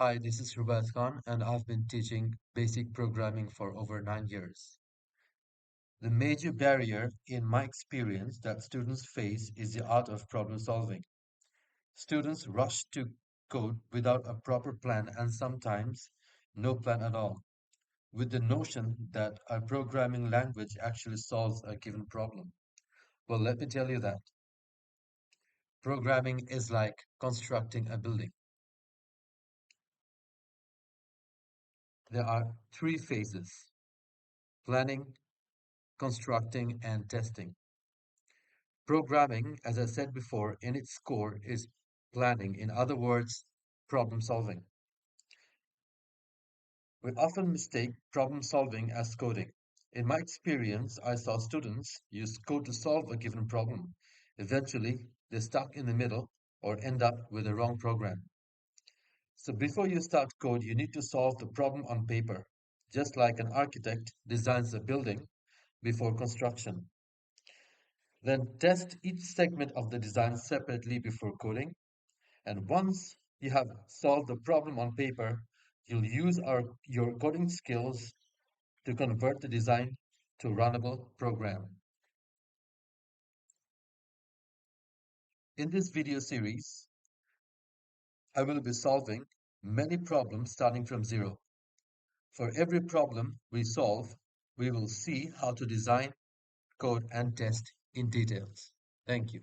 Hi, this is Rubaz Khan, and I've been teaching basic programming for over 9 years. The major barrier, in my experience, that students face is the art of problem solving. Students rush to code without a proper plan and sometimes no plan at all, with the notion that a programming language actually solves a given problem. Well, let me tell you that programming is like constructing a building. There are three phases: planning, constructing, and testing. Programming, as I said before, in its core is planning, in other words, problem solving. We often mistake problem solving as coding. In my experience, I saw students use code to solve a given problem. Eventually, they're stuck in the middle or end up with the wrong program. So before you start code, you need to solve the problem on paper, just like an architect designs a building before construction. Then test each segment of the design separately before coding. And once you have solved the problem on paper, you'll use your coding skills to convert the design to a runnable program. In this video series, I will be solving many problems starting from zero. For every problem we solve, we will see how to design, code, and test in details. Thank you.